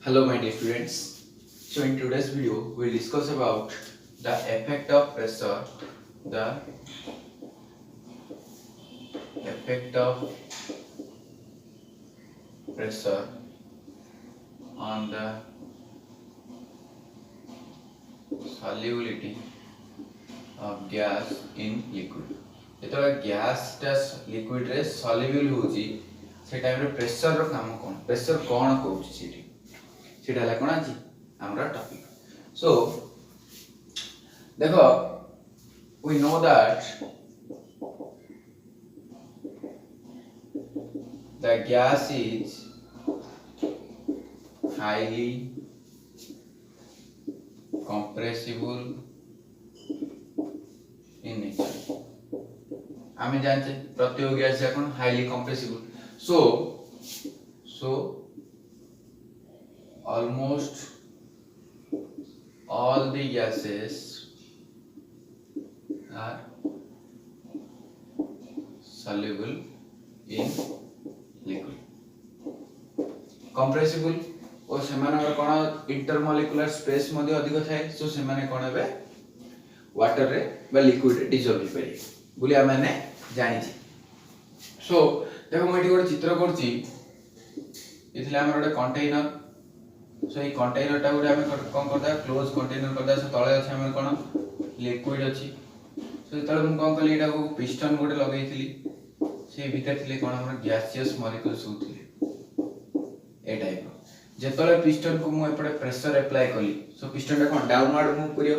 Hello my dear students. So in today's video we'll discuss about the effect of pressure, the effect of pressure on the solubility of gas in liquid. जेतबे gas टा liquid रे soluble होची से time रे pressure रो काम कोन pressure कोन करूची सेटा हला कोन अछि हमरा टॉपिक सो देखो we know that the gas is highly compressible in nature आमे जानते प्रत्येक गैस है कौन highly compressible so almost all the gases are soluble in liquid compressible और सेमानकर कोन इंटरमोलिकुलर स्पेस मध्ये अधिक थाए सो सेमाने कोन हेबे वाटर रे बा लिक्विड रे डिसॉल्व होई बोली आमे जानि छी सो देखो मैं गोटे चित्र करछि इथले हमर गोटे कंटेनर सो ई कंटेनर टा गुडे हमें कोन करदा क्लोज कंटेनर करदा से तळे अछि हमर कोन लिक्विड अछि सो तळे हम कोन कली एटा को पिस्टन गुडे लगैथिली से भीतर थिले कोन हमर गैसियस मॉलिक्यूल्स होथिले ए टाइप जेतले पिस्टन को मु एपडे प्रेशर अप्लाई कली सो पिस्टन टा कोन डाउनवर्ड मूव करियो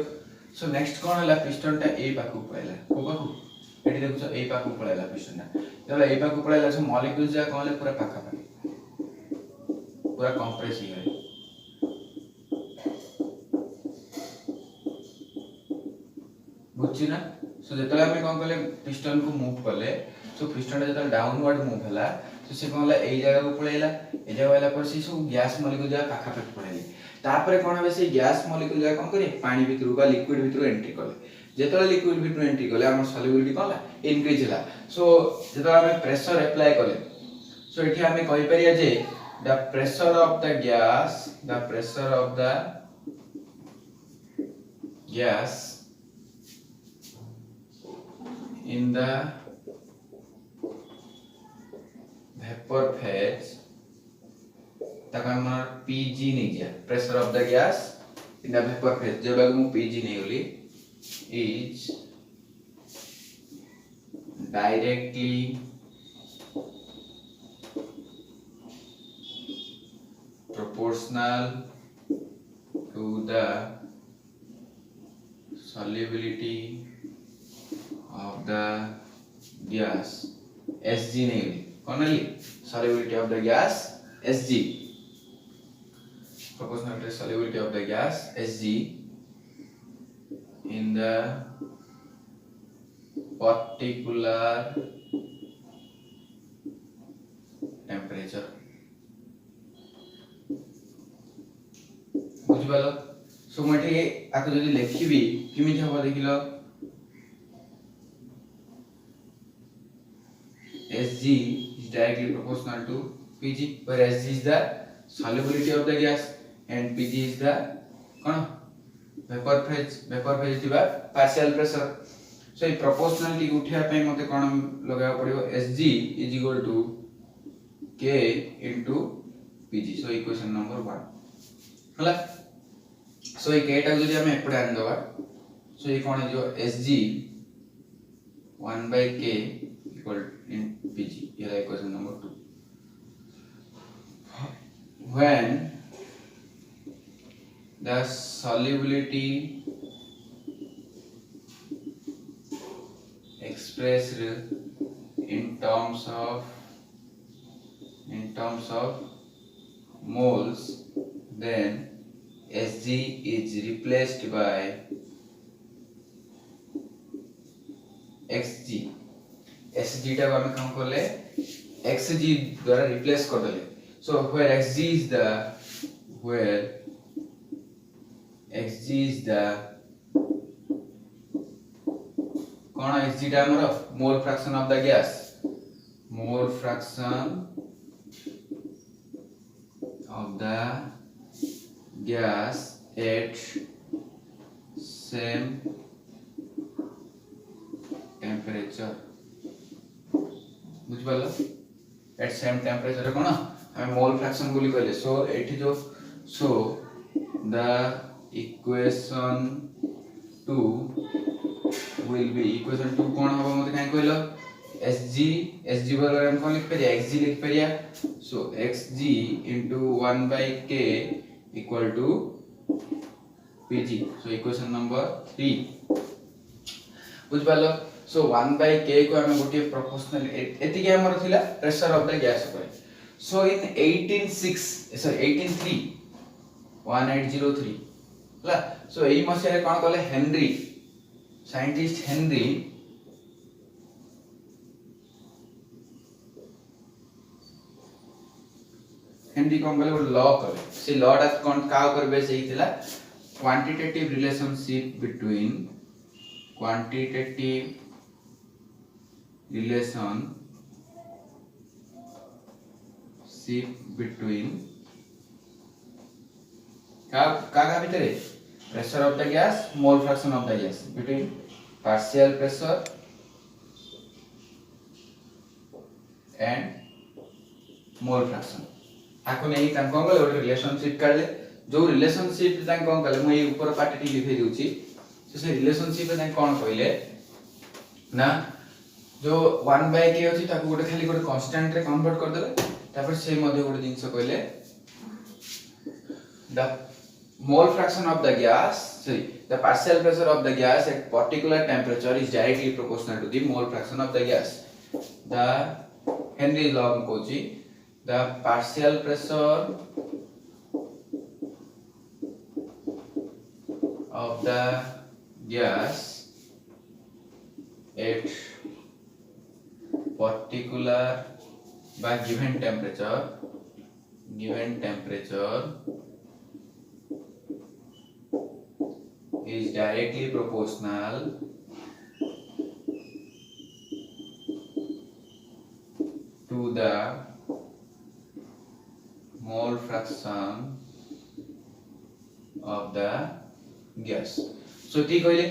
सो नेक्स्ट कोन हला पिस्टन टा ए पाकू पळैला को पाकू एटी देखुछ ए पाकू पळैला पिस्टन टा जब ए पाकू पळैला सो मॉलिक्यूल्स जा कोन पूरा पाखा पाखी पूरा कंप्रेस ही गए बुझी ना सो जेतले हमें कोन कले पिस्टन को मूव करले सो पिस्टन टा जेतले डाउनवर्ड मूव हला तो से कोन हला ए जगह को पळैला ए जगह वाला पर से सब गैस मॉलिक्यूल जा पाखा पाखी पळैले तापरे कोन होबे से गैस मॉलिक्यूल जा कोन करे पानी भितरु बा लिक्विड भितरु एंट्री करले जेतले लिक्विड भितरु एंट्री करले हमर सॉल्युबिलिटी कोनला इंक्रीज हला सो जेतले हमें प्रेशर अप्लाई करले सो एठी हमें कहि परिया जे the pressure of the gas in the vapor phase तक हमर Pg नहीं गया pressure of the gas in the vapor phase जब हम Pg नहीं Holi is directly proportional to the solubility of the gas Sg नहीं कौनली solubility of the gas Sg proportional to the solubility of the gas Sg in the particular temperature बुझिबालो सो मटे आको जदी लिखिबी किमिति हबो देखिलो Sg is directly proportional to Pg where Sg is the solubility of the gas and Pg is the cone vapor phase दिबा partial pressure so ए proportionality उठिया पे मते कोन लगाय पड़िबो Sg is equal to K into Pg so equation number 1 हला सो ये k टा जदी हम एपडे आन दवा सो ये कोन जो Sg 1 by k equal in Pg ये equation number 2 when the solubility expressed in terms of moles then Sg is replaced by Xg Sg टा हम काम करले Xg द्वारा रिप्लेस कर देले सो where Xg is the cone Xg टा हमर मोल fraction of the gas mole fraction of the gas at same temperature बुझ पालो at same temperature कोन हमें मोल फ्रैक्शन बोली कहले सो एठी जो सो the equation 2 will be equation 2 कोन हबो मते काई कहलो Sg बराबर हम कोन लिख परिया Xg लिख परिया सो Xg into 1 by K equal to Pg so equation number 3 बुझ पालो सो 1 by K को हम गोटे प्रोपोर्शनल एति के हमर थिला प्रेशर ऑफ द गैस ऊपर सो इन 183 1803 हला सो एई मसिया रे कोन कहले हेनरी साइंटिस्ट हेनरी कोन कहले लॉ करे से लॉ ता कोन का ऊपर बेस हेतिला quantitative relationship between का भितरे pressure of the gas mole fraction of the gas between partial pressure and mole fraction आको नहीं तां कोन कहले ଗୋଟେ रिलेशनशिप काढले जो रिलेशनशिप तां कोन कहले म ए ऊपर पार्टी टी लिखै दिउची से रिलेशनशिप तां कोन कहले ना जो 1 by k अछि ताको गोटे खाली गोटे कांस्टेंट रे कन्वर्ट कर देले तापर से मध्ये गोटे जिंस कहले the mole fraction of the gas the partial pressure of the gas at particular temperature is directly proportional to the mole fraction of the gas the Henry law Kochi the partial pressure of the gas at particular by given temperature is directly proportional to the mole fraction of the gas so ठीक कहले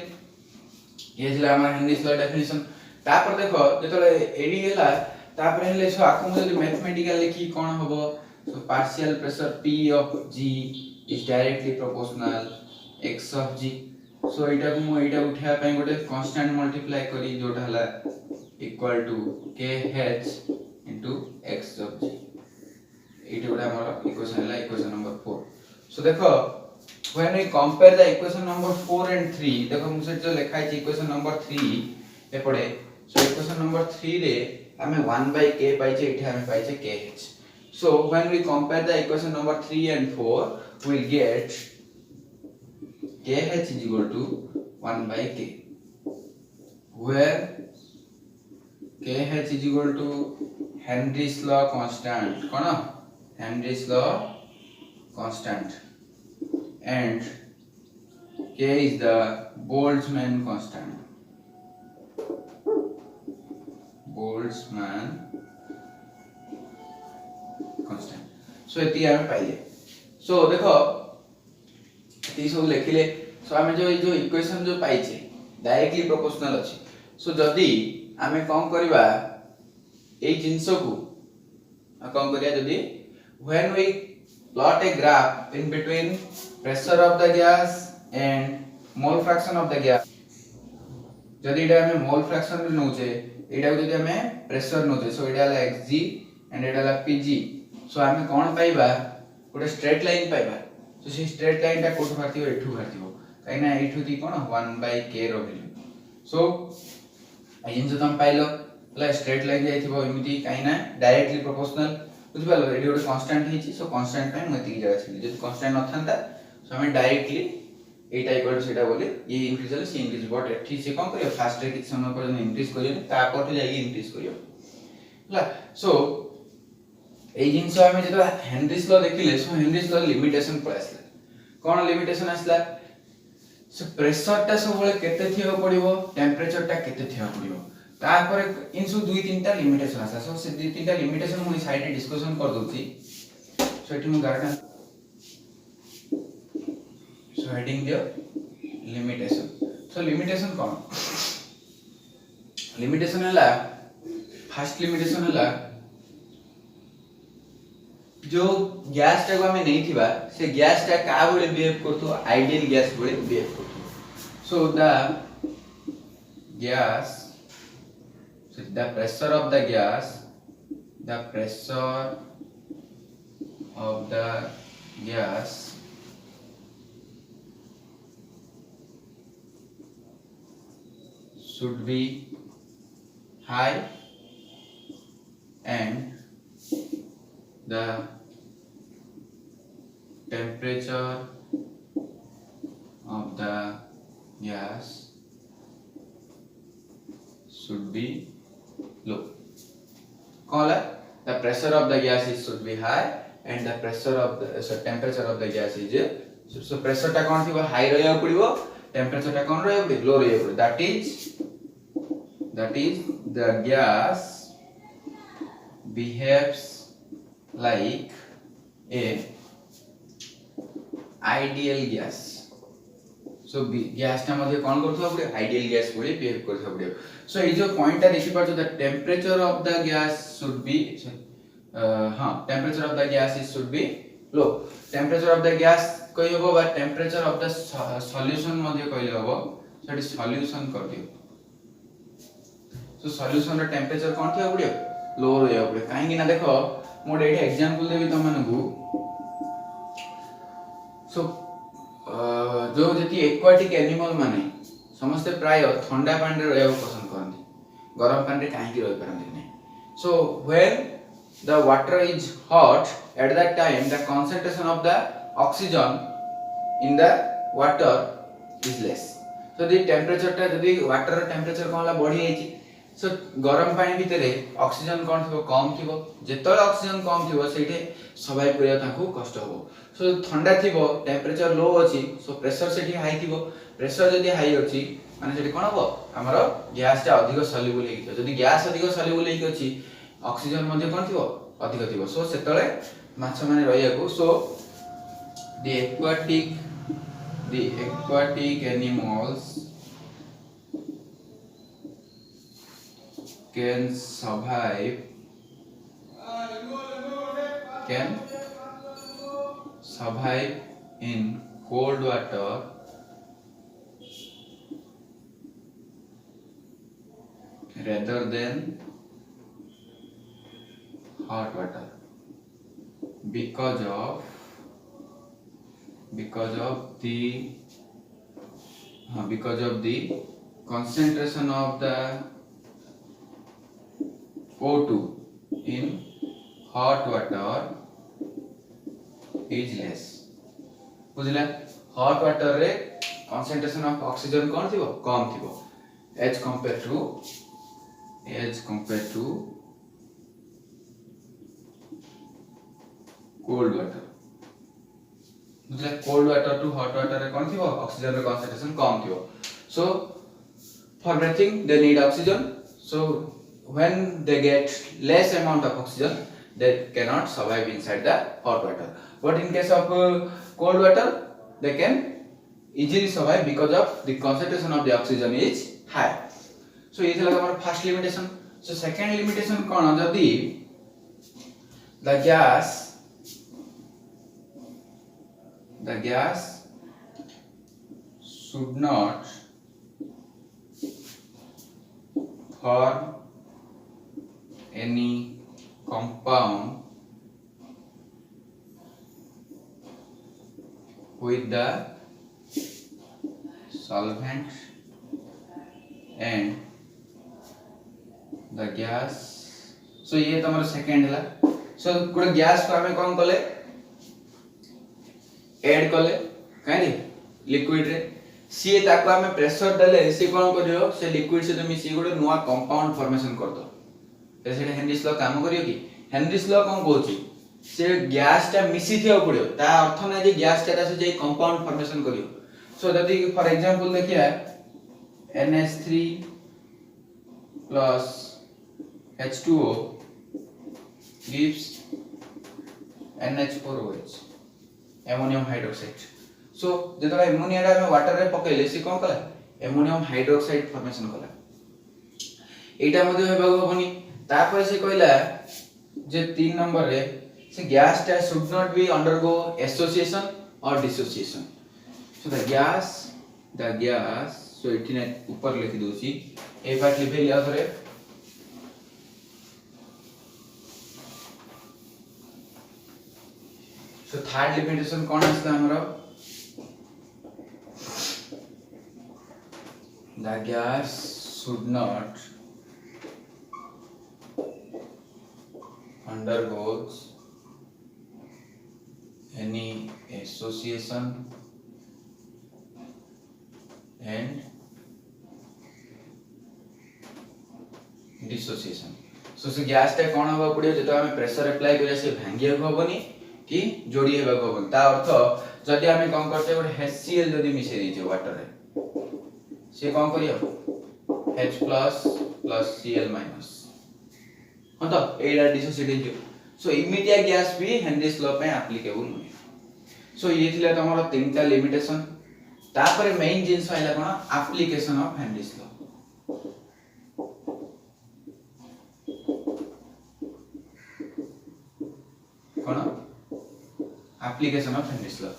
ये जिला हमर Hindi slide definition तापर देखो जेतले AD हैला तापर हेले सो आकु जदी मैथमेटिकल लिखी कोन हबो so partial pressure P of G is directly proportional x of G so एटा को मो एटा उठा पय गोटे कांस्टेंट मल्टीप्लाई करी जोटा हला equal to kh into x of G एटा गोटे हमर इक्वेशन हला इक्वेशन नंबर 4 सो देखो when we compare the equation number 4 and 3 देखो मुसे जो लिखा है equation number 3 ए पड़े so equation number 3 रे हमें 1 by k पाइचे एठे हमें पाइचे kh so when we compare the equation number 3 and 4 we will get kh is equal to 1 by k where kh is equal to Henry's law constant cone Henry's law constant and k is the Boltzmann constant so एती हमें पाइले so देखो एती सब लिखिले so हमें जो equation जो पाइचे directly proportional अछि so जदी हमें कोन करबा ए जिंस को कोन करिया जदी when we plot a graph in between pressure of the gas and mole fraction of the gas जदी एटा हमें मोल फ्रैक्शन रे नोचे एटा को जदी हमें pressure नोचे so Etah La xg and Etah La pg सो हमें कोन पाइबा गोटे स्ट्रेट लाइन पाइबा सो से स्ट्रेट लाइन ता कोठ भारतियो एठू भारतियो काई ना एठू दी कोन 1 by k रो वैल्यू सो आइन जो तुम पाइलो ला स्ट्रेट लाइन जाइथिबो एमिति काई ना डायरेक्टली प्रोपोर्शनल बुझ पालो एडी गोटे कांस्टेंट हिची सो कांस्टेंट टाइम मति की जगह छिली जदी कांस्टेंट न थांता सो हमें डायरेक्टली एटा इक्वल टू सेटा बोले ये इंक्रीज होले सी इंक्रीज बट एठी से कोन करियो फास्ट रे किछ समय पर इंक्रीज करियो ता पर जाई इंक्रीज करियो हला सो ए जिंस हमें जेतो हेनरीज लॉ देखिले सो हेनरीज लॉ लिमिटेशन पर आसला कोन लिमिटेशन आसला सो प्रेशर ता सब बोले केते थियो पड़िबो टेंपरेचर ता केते थियो पड़िबो तापर इन सो दुई तीनटा लिमिटेशन आसा सो से दुई तीनटा लिमिटेशन मु साइड रे डिस्कशन कर दोची सो एठी मु गारटा So heading the limitation. So limitation कौन? Limitation है first limitation है जो गैस टाको हमें नहीं थिबा से गैस टा का बोले बिहेव करथो आइडियल गैस बोले बिहेव करथो. So the pressure of the gas should be high and the temperature of the gas should be low. The pressure of the gas should be high and the temperature of the gas is so pressure ta kon thibo high rahya padibo, temperature ta kon rahya padibo low rahya padibo. That is the gas behaves like a ideal gas. So gas टा मध्ये कौन करथो पड़े ideal gas बोले behave करथो पड़े. सो ये जो पॉइंट टा देखि पाछो the temperature of the gas should be temperature of the gas should be low. Temperature of the gas कहि होबो बा टेंपरेचर ऑफ द सॉल्यूशन मध्ये कहि होबो सेठी सॉल्यूशन कर दियो. सो सॉल्यूशन रो टेंपरेचर कोन थिया पड़ियो लो रहया पड़े. काहे कि ना देखो मोडे एठी एग्जांपल देबी त मानकू. सो जो जति एक्वाटिक एनिमल माने समस्त प्राय ठंडा पानी रे रहया पसंद करନ୍ତି, गरम पानी रे काहे कि रहि परନ୍ତି नै. So when the water is hot at that time the concentration of the oxygen in the water is less. So the temperature टा जदि वाटर रो टेंपरेचर कोनला बढ़ी जाईची सो गरम पानी भितरे ऑक्सीजन कोन थिबो कम थिबो. जेतले ऑक्सीजन कम थिबो सेठी सर्वाइव करिया ताकू कष्ट होबो. सो ठंडा थिबो टेंपरेचर लो अछि सो प्रेशर सेठी हाई थिबो. प्रेशर जदि हाई अछि माने सेठी कोन होबो हमरो गैस टा अधिक सॉल्युबल हेइ. जदि गैस अधिक सॉल्युबल हेइ अछि ऑक्सीजन मध्ये कोन थिबो अधिक थिबो. सो सेतले माछ माने रहियाकू. सो the aquatic animals can survive in cold water rather than hot water because of the concentration of the O2 in hot water is less. बुझला hot water रे concentration of oxygen कोन थिबो कम थिबो as compared to cold water. बुझला cold water to hot water रे कोन थिबो oxygen रे concentration कम थिबो. So for breathing they need oxygen. So when they get less amount of oxygen they cannot survive inside the hot water. But in case of cold water they can easily survive because of the concentration of the oxygen is high. So ये थला हमारा first limitation. So second limitation कोन जदी the gas should not form any compound with the solvent and the gas. So ये तमरो second हला. So good gas को हमें कोन कले add कले काहे लिक्विड रे सी ताको हमें प्रेशर देले से कोन करियो से लिक्विड से तुम सी गुड नुवा कंपाउंड फॉर्मेशन कर दो. से हेनरीज लॉ काम करियो कि हेनरीज लॉ कोन कहूची से गैस टा मिसी थिया पड़ियो ता अर्थ नै जे गैस टा से जे कंपाउंड फॉर्मेशन करियो. सो यदि फॉर एग्जांपल देखिया NH3 plus H2O gives NH4OH ammonium hydroxide. सो जेतला एमोनिया रा हम वाटर रे पकेले से कोन कला एमोनियम हाइड्रोक्साइड फॉर्मेशन कला एटा मध्ये हेबा होबनी तापर से कहला जे 3 नंबर रे से गैस टा should not be undergo association और डिसोसिएशन सो द गैस सो एठी ने ऊपर लिखि दोची ए पार्ट लिखे या थरे सो थर्ड लिमिटेशन कोन आस्ता हमरो the gas should not undergoes any association and dissociation so से गैस टा कोन होबा पड़ियो जेतो हम प्रेशर अप्लाई करिया से भांगिया को होबनी कि जोड़ी हेबा को होबनी ता अर्थ जदि हम कोन करते गोटे HCl जदि मिसे दैछे वाटर रे से कौन करियो H plus Cl minus हां तो एडा डिसोसिएट सो इमीडिएट गैस भी हेनरीज लॉ पे एप्लीकेबल नहीं सो ये थिला तमरो तीनटा लिमिटेशन तापर मेन जिंस आइला कोन एप्लीकेशन ऑफ हेनरीज लॉ कोन application of Henry's law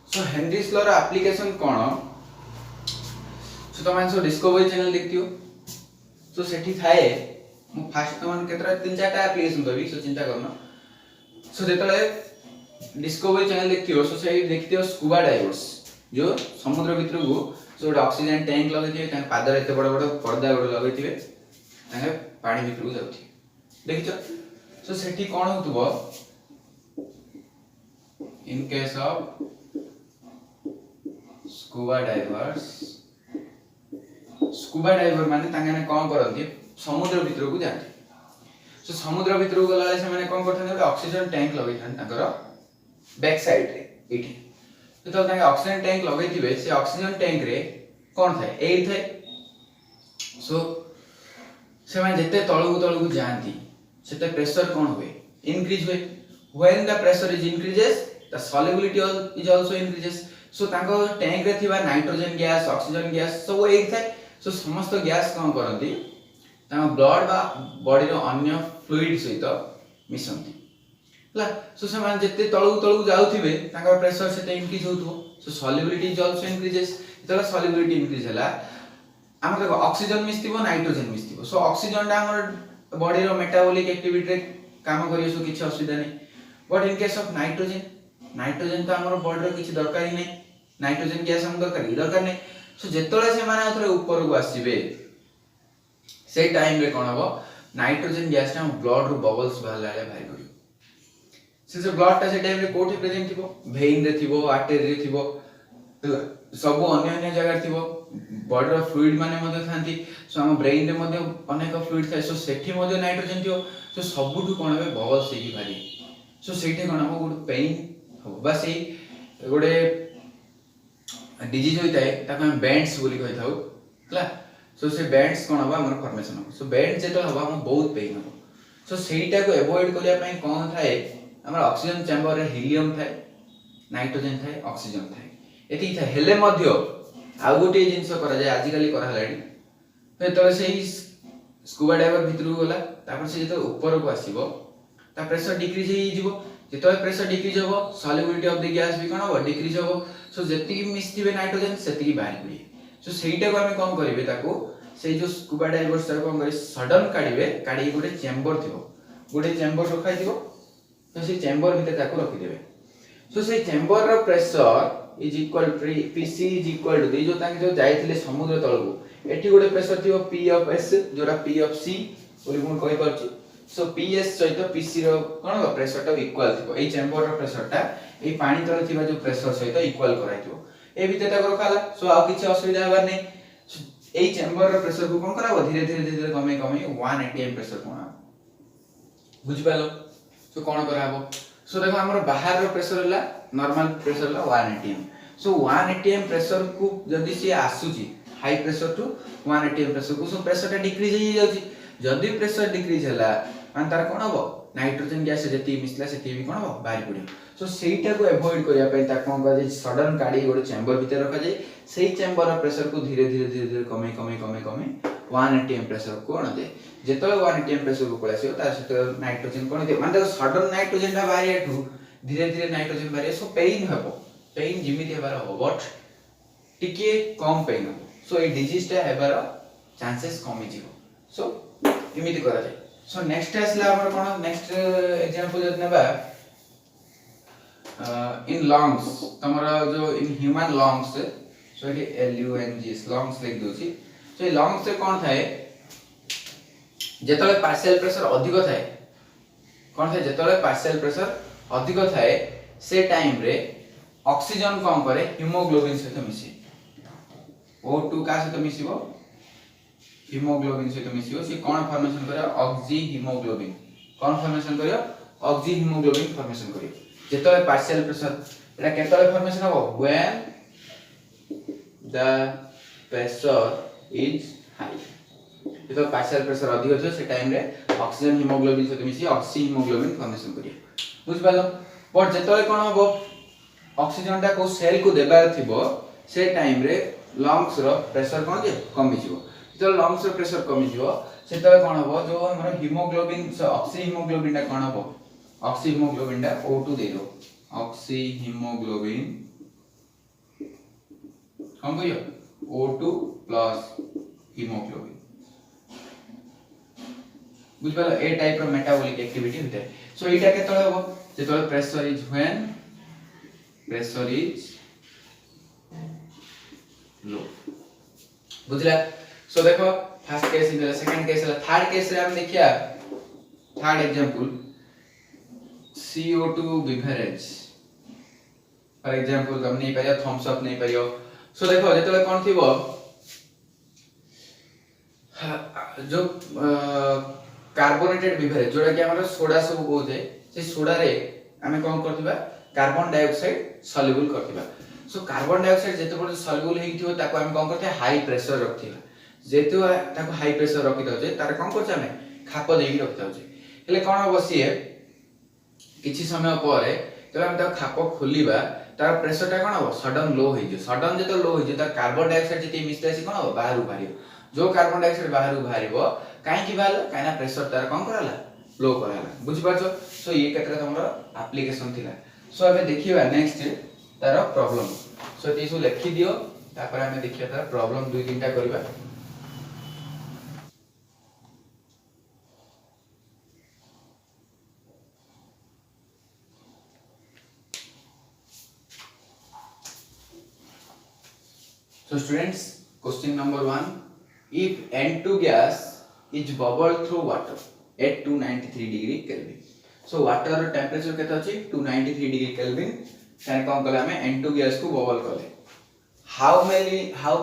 so Henry's law रा एप्लीकेशन कोन सो तमन सो डिस्कवरी चैनल देखतियो सो सेठी थाए मु फास्ट तमन केतरा तीन चारटा एप्लीकेशन देबी सो चिंता करना सो जेतले डिस्कवरी चैनल देखतियो सो से देखतियो स्कूबा डाइवर्स जो समुद्र भीतर को सो ऑक्सीजन टैंक लगेथिबे तां पादर एते बड़ बड़ पर्दा गुड लगेथिबे तांगे पानी भीतर को जाउथि देखियो सो सेठी कोन होतबो in case of scuba diver माने तांगाने कोन करंती समुद्र भीतर को जाती सो समुद्र भीतर को गला से माने कोन करथन ऑक्सीजन टैंक लगै थन ताकर बैक साइड रे इठी तो तांगे ऑक्सीजन टैंक लगैतिबे से ऑक्सीजन टैंक रे कोन थाए एयर थाए सो से माने जते तळगु जानती सेते प्रेशर कोन होय इंक्रीज होय when the pressure is increases the solubility is also increases so तांको टैंक रे थिबा नाइट्रोजन गैस ऑक्सीजन गैस सब एयर थाए सो समस्त गैस कोन करंती ता ब्लड बा बॉडी रो अन्य फ्लूइड सहित मिसंती ला सो से मान जते तळगु जाउथिबे तांका प्रेशर सेते इंक्रीज होतबो so solubility is also increases तला सॉल्युबिलिटी इंक्रीज हला हमर देखो ऑक्सीजन मिसतिबो नाइट्रोजन मिसतिबो सो ऑक्सीजन ता हमर बॉडी रो मेटाबॉलिक एक्टिविटी रे काम करियो सो किछ असुविधा नै but in case of nitrogen तो हमर बॉडी रो किछ दरकार ही नै नाइट्रोजन गैस हम दरकार नै सो जेतले से माने उतरे ऊपर को आसीबे से टाइम रे कोन हबो नाइट्रोजन गैस ता ब्लड रो बबल्स बाहर लाले भाई करियो से ब्लड ता से टाइम रे कोठी प्रेजेंट थिबो वेन रे थिबो आर्टरी रे थिबो सब अन्य जगह थिबो बॉडी रो फ्लूइड माने मध्ये थांती सो हम ब्रेन रे मध्ये अनेक फ्लूइड थाय सो सेठी मध्ये नाइट्रोजन थिबो सो सबुठु कोन हबे बबल्स सेही भारी सो सेठी कोन हबो गुड पेन हबो बस ए गोडे डिजीज होइताय ताको हम बैंड्स बोली कहै थाउ हला सो से बैंड्स कोन हबो हमर फॉर्मेशन हबो सो बैंड जेतो हबो हम बहुत पेन हबो सो सेहीटा को अवॉइड करिया पई कोन थाए हमर ऑक्सीजन चैम्बर रे हीलियम थाए नाइट्रोजन थाए ऑक्सीजन थाए एति था हेले मध्य आ गोटे जिंस करा जाय आजि काली करा हलाडी पे तो सेही स्कूबा डाइवर भितरु गला तापर से जेतो ऊपर को आसीबो ता प्रेशर डिक्रीज हे जिवो जेतो प्रेशर डिक्रीज होबो सॉल्युबिलिटी ऑफ द गैस भी कोन होबो डिक्रीज होबो सो जेति मिसथिबे नाइट्रोजन सेति बाहर पड़ी सो सेहीटा को हम कोन करिवे ताको से जो स्कूबा डाइवर्स ताको कोन करी सडन काढिबे काढी गोटे चेंबर थिबो गोटे चेंबर रखाइ थिबो तो से चेंबर भितर ताको रखि देबे सो से चेंबर रो pressure is equal PC is equal to जो तांके जो जाइथिले समुद्र तळगु एठी गोटे प्रेशर थिबो पी ऑफ एस जोरा पी ऑफ सी बोली कोन कहि परछि सो पीएस सहित पीसी रो कोन प्रेशर टा इक्वल थिबो एई चेंबर रो प्रेशर टा एई पानी तळे थिबा जो प्रेशर सहित इक्वल कराइ थिबो ए भितर ताको रखाला सो आ किछि असुविधा हबार नै एई चेंबर रो प्रेशर को कोन कराबो धीरे धीरे कमे 1 atm प्रेशर कोन बुझि पालो सो कोन कराबो सो देखो हमर बाहर रो प्रेशर हला नॉर्मल प्रेशर हला 1 atm सो 1 atm प्रेशर को जदी से आसुची high pressure to 1 atm pressure को सो प्रेशर टा डिक्रीज हो जाउची जदी प्रेशर डिक्रीज हला मान तार कोन हबो नाइट्रोजन गैस जति मिसला सेति भी कोन बाहरी पड़ियो सो सेटा को अवॉइड करिया पई ता कोन करै सडन काडी गोटे चेंबर भीतर रखा जाय सेही चेंबर रो प्रेशर को धीरे धीरे कमे 1 atm प्रेशर को आना जाय जेतले 1 atm प्रेशर को पळासियो ता सेते नाइट्रोजन कोन दे माने सडन नाइट्रोजन ता बाहरी एठू धीरे धीरे नाइट्रोजन बाहरी सो पेन हबो पेन जिमिति हेबार हो बट टिके कम पेन हो सो ए डिजीज ता हेबार चांसेस कमी जीवो सो इमिति करा जाय सो नेक्स्ट आसला हमर कोन नेक्स्ट एग्जांपल जत नेबा इन लंग्स तमरा जो in human lungs so eighty LUNGS lungs लिख दोची सो लंग्स से कोन थाए जेतले पार्शियल प्रेशर अधिक थाए कोन थाए जेतले पार्शियल प्रेशर अधिक थाए से टाइम रे ऑक्सीजन कम करे हीमोग्लोबिन सहित मिसी O2 का सहित मिसिबो हीमोग्लोबिन सहित मिसिबो से कोन फॉर्मेशन करे ऑक्सी हीमोग्लोबिन कोन फॉर्मेशन करियो ऑक्सी हीमोग्लोबिन फॉर्मेशन करियो जेतले पार्शियल प्रेशर एटा केतले फॉर्मेशन हो when the pressure is high जेतो पार्शियल प्रेशर अधिक हो से टाइम रे ऑक्सीजन हीमोग्लोबिन सहित मिसी ऑक्सी हीमोग्लोबिन फॉर्मेशन करियो बुझ पालो बट जेतले कोन हो ऑक्सीजन टा को सेल को देबार थिबो से टाइम रे लंग्स रो प्रेशर कोन जे कमी जिवो जेतो लंग्स रो प्रेशर कमी जिवो सेतले कोन हो जो हमर हीमोग्लोबिन ऑक्सी हीमोग्लोबिन टा कोन हो ऑक्सी हीमोग्लोबिन टा O2 दे दो ऑक्सी हीमोग्लोबिन हम कहियो O2 प्लस हीमोग्लोबिन बुझ पालो ए टाइप रो मेटाबॉलिक एक्टिविटी होते सो एटा केतले हो जेतले pressure is when pressure is low बुझला सो देखो first case in second case है थर्ड केस रे हम देखिया third example CO2 beverage for example हम नहीं पाइयो थम्स अप नहीं पाइयो सो देखो जेतले कोन थिबो जो कार्बोनेटेड बेवरेज जोडा कि हमर सोडा सब कहते से सोडा रे हमें कोन करथिबा कार्बन डाइऑक्साइड सॉल्युबल करथिबा सो कार्बन डाइऑक्साइड जेते पर सॉल्युबल हेइ थिबो ताको हम कोन करथे हाई प्रेशर रखथिबा जेते ताको हाई प्रेशर रखि दउचे तार कोन करछ हमें खाप देई रखि दउचे हेले कोन बसिए किछि समय परे जब हम ताको खाप खोलिबा तार प्रेशर ता कोन हो सडन लो होई जे सडन जेते लो होई जे तार कार्बन डाइऑक्साइड जेते मिसले से कोन हो बाहर बाहरियो जो कार्बन डाइऑक्साइड बाहर बाहरिबो काहे कि बाहर काहे प्रेशर तार कोन कराला लो कराला बुझि पाछो सो ये केतरा हमर एप्लीकेशन थिला सो अबे देखिबा नेक्स्ट तार प्रॉब्लम सो एती सो लिखि दियो तापर हमें देखिया तार प्रॉब्लम दुई तीनटा करबा so students question number 1 if N2 gas is bubbled through water at 293 degree Kelvin so water temperature केते अछि 293 degree Kelvin तार कोन कले हमें N2 gas को बबल कले how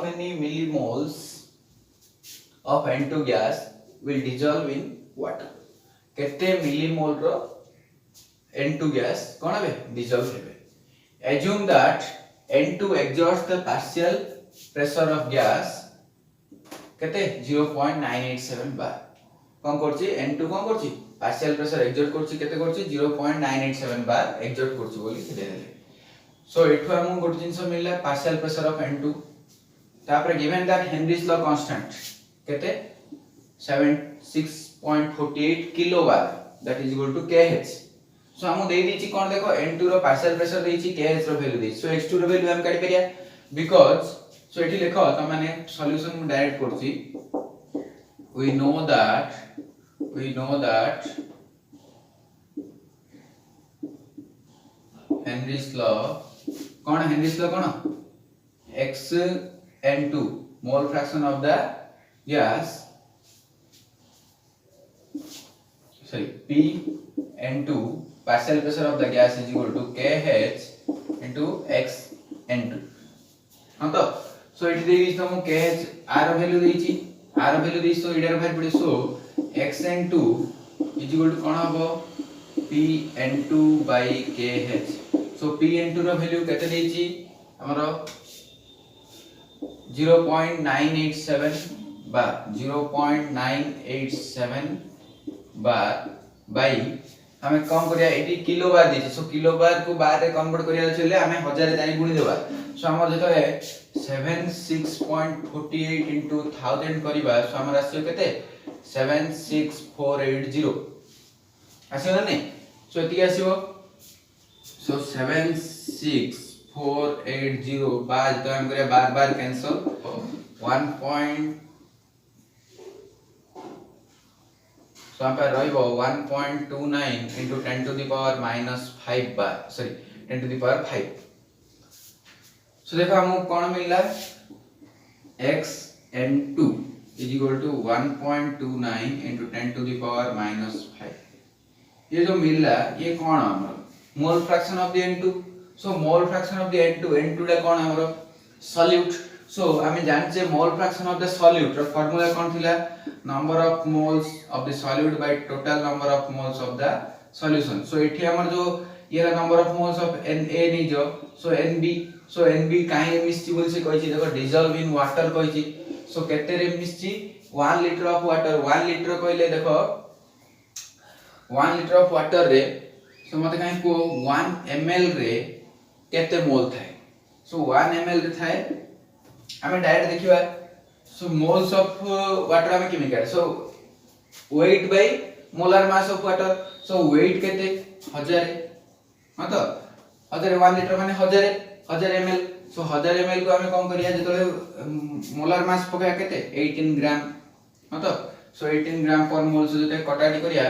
many millimoles of N2 gas will dissolve in water केते millimole रो N2 gas कोन हबे dissolve हेबे assume that N2 exhausts the partial pressure of gas केते 0.987 बार कोन करछि N2 कोन करछि पार्शियल प्रेशर एक्सर्ट करछि केते करछि 0.987 बार एक्सर्ट करछि बोली से देले सो एठो हम गोट जिंस मिलला पार्शियल प्रेशर ऑफ N2 तापर given that Henry's law constant केते 76.48 kilo bar that is equal to kh so हम दे दिछि कोन देखो N2 रो पार्शियल प्रेशर देछि kh रो वैल्यू देछि सो h2 रो वैल्यू हम काढि परिया बिकॉज़ सो एठी लिखो त माने सॉल्यूशन में डायरेक्ट करछि we know that Henry's law कौन Henry's law कौन x N2 mole fraction of the gas sorry P N2 partial pressure of the gas is equal to kh into x N2 हां तो सो एठी देई तो हम kh r वैल्यू देइची r value देइछ तो इडर भाई पड़े so xn2 is equal to कोन हबो pn2 kh सो pn2 रो वैल्यू केते देइची हमरो 0.987 बार 0.987 बार बाय हमें कम करिया एटी किलो बार दी सो किलो बार को बार रे कन्वर्ट करिया चले हमें 1000 जाई गुणी देबा सो हमर जेतो है 76.48 into 1000 करिबा सो हमर आसीयो केते 76480 आसीयो ना नहीं सो एती आसीयो सो 76480 बार तो हम करिया बार बार कैंसल 1. So यहाँ पे रहिबो 1.29 into 10 to the power minus 5 bar sorry 10 to the power 5 सो देखो हमको कौन मिला xn2 is equal to 1.29 into 10 to the power minus 5 ये जो मिला ये कौन हमरो mole fraction of the n2 so mole fraction of the n2 ला कौन हमरो सॉल्यूट सो हमें जानचे mole fraction of the solute रो फार्मूला कौन थिला number of moles of the solute by total number of moles of the solution so एठी हमर जो ये ला number of moles of Na नहीं जो so Nb काहे मिस्ची बोल से कहै छी देखो dissolve in water कहै छी so केते रे मिस्ची 1 liter of water 1 liter कहले देखो 1 liter of water रे so मते काहे को 1 ml रे केते मोल थाए so 1 ml रे थाए हमें डायरेक्ट देखिबा so moles of water हमें केमि काट so weight by molar mass of water so weight केते 1000 हां तो 1000 1 liter माने 1000 ml so 1000 ml को हमें कम करिया जेतले मोलार मास पका केते 18 ग्राम हां तो so 18 ग्राम पर मोल से जेते कटाडी करिया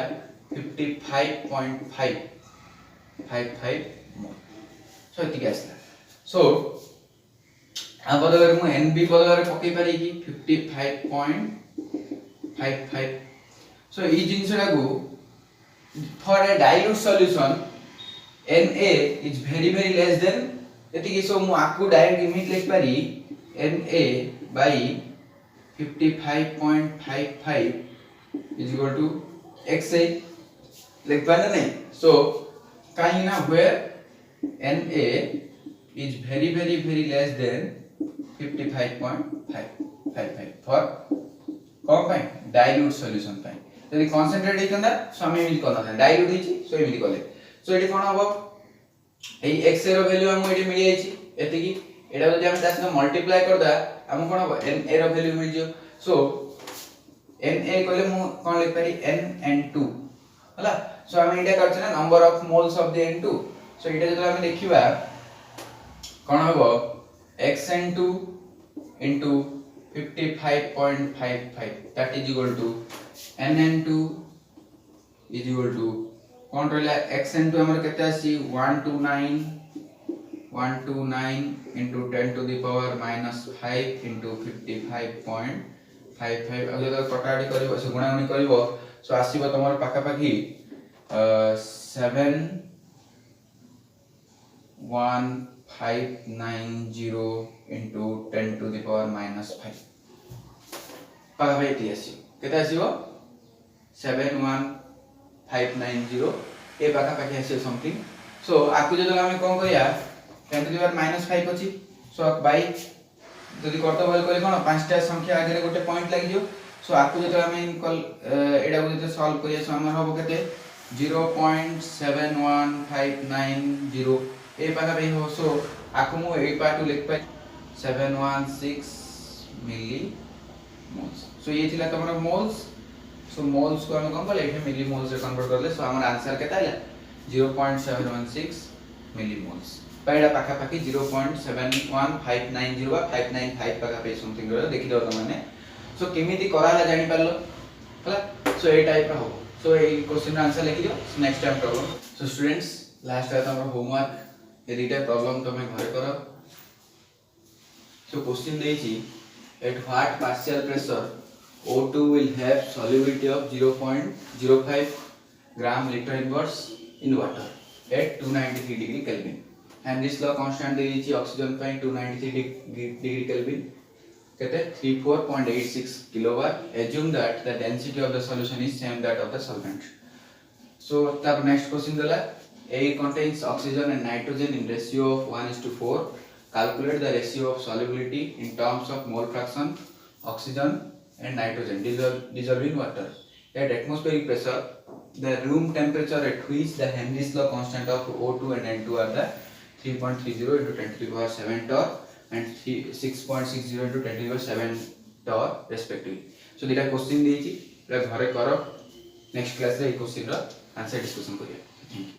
55.5 मोल so एतिक आसला so आ बदलरे मु Nb बदलरे पकई पारी कि 55.55 so ई जिंसडा को for a dilute solution Na is very less than एतिकी सो मु आकु डायरेक्ट लिमिट लिख पारी Na by 55.55 is equal to Xa लिख पाना नहीं so काहे ना where Na is very less than 55.555 for कौन पाए डाइल्यूट सॉल्यूशन पाए यदि कंसंट्रेट हेतंदा सो हम एमिति करना था डाइल्यूट हिची सो एमिति करले सो एटी कोन हबो एई x रो वैल्यू हम एटी मिल जाईची एतिकी एटा जदि हम तास मल्टीप्लाई कर दा हम कोन हबो n a रो वैल्यू मिल जो सो n a कहले मु कोन लिख पारी n2 हला सो हम एटा करछ ना number of moles of the n2 सो एटा जदि हम देखिबा कोन हबो xn2 into 55.55 that is equal to nn2 is equal to कौन रहला xn2 हमर केते आसी 129 into 10 to the power minus 5 into 55.55 अब जब कटाडी करबो से गुणागुणी करबो सो आसीबो तमर पाका पाकी 71590 into 10 to the power minus 5 पाका पाई टीएससी केते आसीबो 71590 ए पाका पाकी आसीबो समथिंग सो आकु जदि हम कोन करिया 10 to the power minus 5 अछि सो बाई जदि करतो बोल कोले कोन पांचटा संख्या आगे गोटे पॉइंट लागि जो सो आकु जदि हम एडा को जदि सॉल्व करिया सो हमर होबो केते 0.71590 ए पाका पाई हो सो आकु मु ए पार्ट लिख पाई 716 मिली मोल्स सो ये थिला तमरा मोल्स सो मोल्स को हम कोन बोले एठे मिली मोल्स रे कन्वर्ट करले सो हमर आंसर केता आइला 0.716 मिली मोल्स पाइडा पाखा पाखी 0.71590 बा 595 पाखा पे समथिंग रो देखि दो त माने सो केमिति कराला जानि पारलो हला सो ए टाइप रो हो सो ए क्वेश्चन आंसर लिखि दियो next time problem so students last time हमर होमवर्क ए रिटा प्रॉब्लम तमे घरे करो सो क्वेश्चन देछि at what partial pressure O2 will have solubility of 0.05 gram liter inverse in water at 293 degree Kelvin and this law constant देछि oxygen ପାଇଁ 293 degree Kelvin केते 34.86 kilobar assume that the density of the solution is same that of the solvent so tab next question dela A contains oxygen and nitrogen in ratio of 1:4 calculate the ratio of solubility in terms of mole fraction oxygen and nitrogen dissolved in water at atmospheric pressure the room temperature at which the Henry's law constant of O2 and N2 are the 3.30 into 10 to the power 7 torr and 6.60 into 10 to the power 7 torr respectively. So dita question देछि घरे करो next class रे question रो answer discussion करिया।